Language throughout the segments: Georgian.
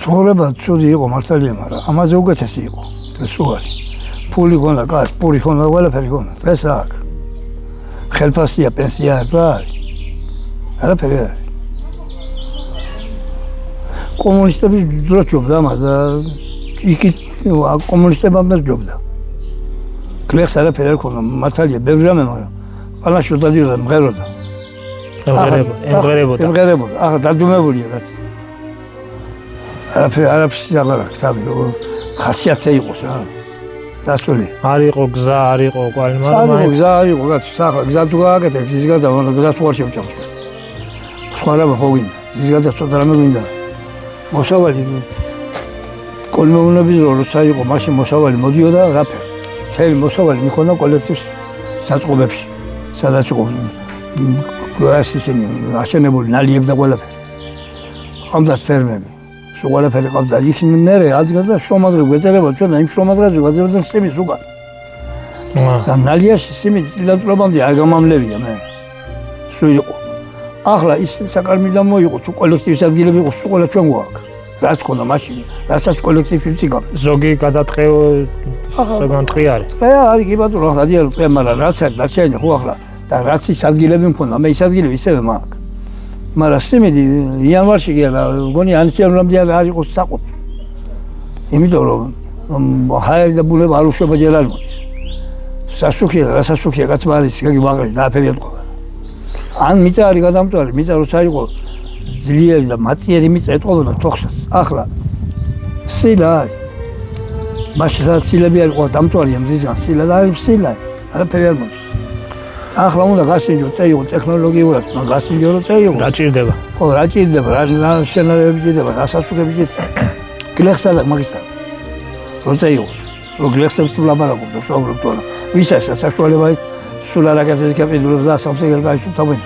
ცხოვრება ცუდი იყო მართალია, მაგრამ ამაზე უკეთესი იყო. ეს უარი. ფული ქონდა, კაც, პური ქონდა, ყველაფერი ქონდა. ეს აქ. ხელფასია, პენსია რა არის? არაფერი არ არის. კომუნისტები დრო ჯობდა მას და იქით კომუნისტებმა ჯობდა. გლეხს არაფერი არ ქონდა, მართალია, ბევრი რამე, მაგრამ ყანაში დადიოდა, მღეროდა. ემღერებოდა. ახლა დადუმებულია რაც. არაფერი აღარ აქვს, თავი, ხასიათზე იყოს რა. დასწული. არ იყო გზა, არ იყო კვალი, მაგრამ გზა არ იყო, რაც სახლა გზა თუ გააკეთე, გზის გარდა გზას უარ შევჭამს. სხვა რამე ხო გინდა, გზის გარდა ცოტა რამე გინდა. მოსავალი კოლმეუნების როცა იყო, მაშინ მოსავალი მოდიოდა რაფერ. მთელი მოსავალი მიქონდა კოლექტივს საწყობებში, სადაც იყო ისინი აშენებული ნალიები და ყველაფერი. ყავდათ ფერმები. სულ ყველაფერი ყავდა. იქ მერე ადგა და შრომადღე გვეწერება ჩვენ და იმ შრომადღეზე ვაძებდნენ სიმის უკან. და ნალიაში სიმი წილადრობამდე არ გამამლებია მე. სულ იყო. ახლა ის საკარმიდან მოიყო თუ კოლექტივის ადგილები იყო სულ ყველა ჩვენ გვაქვს. რაც ქონდა მაშინ, რასაც კოლექტივში წიგავ. ზოგი გადაწყეო საგანტყი არის. არის კი ბატონო, ახლა დიალოგ წე, მაგრამ რაც არის დარჩენილი ხო ახლა და რაც ის ადგილები მქონდა, მე ის ადგილები ისევე მაქვს. მაგრამ სიმიდი იანვარში გიალა, გონი ანჩერლამდე არ იყო საყოფი. იმიტომ რომ ჰაერი და ბულება არ უშვება ჯერ არ მოდის. სასუქია, რასასუქია კაცმა არის, იგი ვაღრე დააფერი ეთქვა. ან მიწა არის გადამწვარი, მიწა როცა იყო ძლიერი და მაწიერი მიწა ეთყობოდა თოხსაც. ახლა სილა არის. მაშინ რაც სილები არ იყო დამწვარია მზისგან, სილა და არის სილა. არაფერი არ მოდის. ახლა უნდა გასინჯო, წე იყო ტექნოლოგიურად, მაგრამ გასინჯო წე იყო. რა ჭირდება? ხო, რა ჭირდება, რა შენარევები ჭირდება, რასასუქები ჭირდება. გლეხსა და მაგისტა. როცა იყოს, რომ გლეხსებს თუ ლაბარაკობდოს, უბრალოდ თორე. ვისაც საშუალება სულ არ აკეთებს კაპიტულებს და სამსეგერ გაიშვთავენ.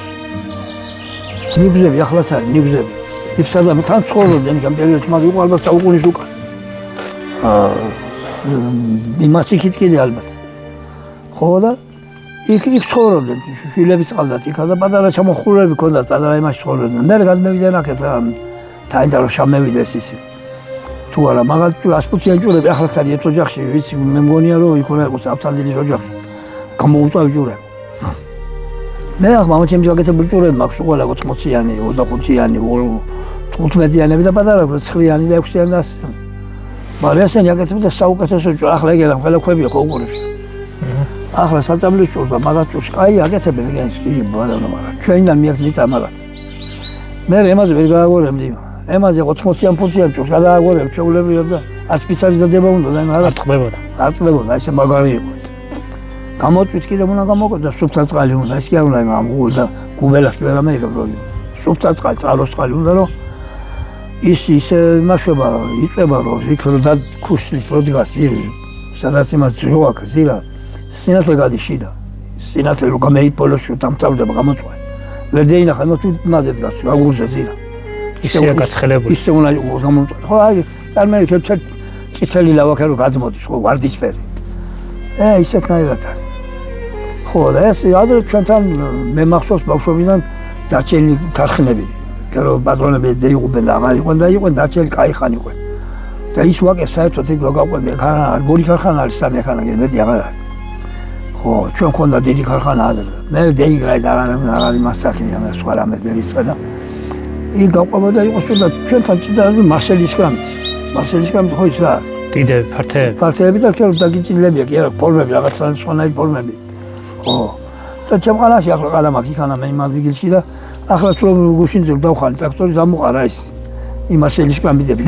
ნიბზები ახლაც არის, ნიბზები. იფსადა თან ცხოვრობდნენ იქ ამ პერიოდში, მაგრამ იყო ალბათ საუკუნის უკან. იმას იქით კიდე ალბათ. ხო და იქ ცხოვრობდნენ, შვილები წყალდათ იქა და პატარა ჩამოხურები ქონდათ, პატარა იმაში ცხოვრობდნენ. მე გადმევიდენ აქეთ რა, დაინტერესო შამევიდეს ისი. თუ არა, მაგალითად 100-იან ჯურები ახლაც არის ერთ ოჯახში, ვიცი, მე მგონია რომ იქ უნდა იყოს ავთანდილის ოჯახი. გამოუწვევ ჯურები. მე ახლა მამაჩემს გაკეთებული ჯურები მაქვს ყველა 80-იანი, 25-იანი, 15-იანები და პატარა 9-იანი და 6-იანი და ასე. მაგრამ ესენი აკეთებდა საუკეთესო ჯურს, ახლა ეგ ყველა ქვებია კონკურსში. ახლა საწამლის ჯურს და მაგათ ჯურს კაი აკეთებენ ეგენს, იგი ბარანო მაგრამ ჩვენიდან მიაქვს მიწა მაგათ. მე ემაზე ვერ გააგორებდი. ემაზე 80-იან 50-იან ჯურს გადააგორებ ჩეულებრივად და არც პიცარის დადება უნდა და იმა არ ტყბებოდა. არ ტყბებოდა, ესე მაგარი იყო. გამოწვით კიდევ უნდა გამოყო და სუფთა წყალი უნდა, ეს კი არ უნდა იმ ამღულ და გუბელას კი ვერ ამეიღებ რომ სუფთა წყალი, წყაროს წყალი უნდა რომ ის ისე იმაშვება, იწება რომ იქ რომ დაქუშლის რო დგას ირი, სადაც იმას ჯოაკ ზირა სინათლე გადიშიდა. სინათლე რო გამეიპოლოში დამთავრდება გამოწვე. ვერ დაინახა, ნუ თუ მაზე დგას, აგურზე ზირა. ისე გაცხელებული. ისე უნდა იყოს გამოწვე. ხო, აი, წარმოიდგინეთ წითელი ლავაკა რო გადმოდის, ხო, ვარდისფერი. ისეთნაირად არის. ხო, და ეს ადრე ჩვენთან მე მახსოვს ბავშვობიდან დარჩენილი ქარხნები, რომ პატრონები დაიღუპენ და აღარ იყვნენ და იყვნენ დარჩენილი კაი ხანი იყვნენ. და ის ვაკე საერთოდ იქ რო გაყვები, გორი ქარხანა არის სამი ხანა, მეტი აღარ არის. ხო, ჩვენ ქონდა დიდი ქარხანა ადრე. მე დაიგრა და აღარ იმას საქმეა, მე სხვა რამე დერიცხა და იქ გაყვება და იყო სულ და ჩვენთან ჭიდა მარსელის კრამი. მარსელის კრამი ხო ის რა? კიდე ფართეები. ფართეები და ჩვენ დაგიჭილებია კი არა, ფორმები რაღაცა სხვანაირი ფორმები. ხო. და ჩემყანაში ახლა ყალამაკი იქანა მე იმ ადგილში და ახლა რომ გუშინზე დავხალი ტრაქტორი დამუყარა ის. იმ მარსელის კრამიდები.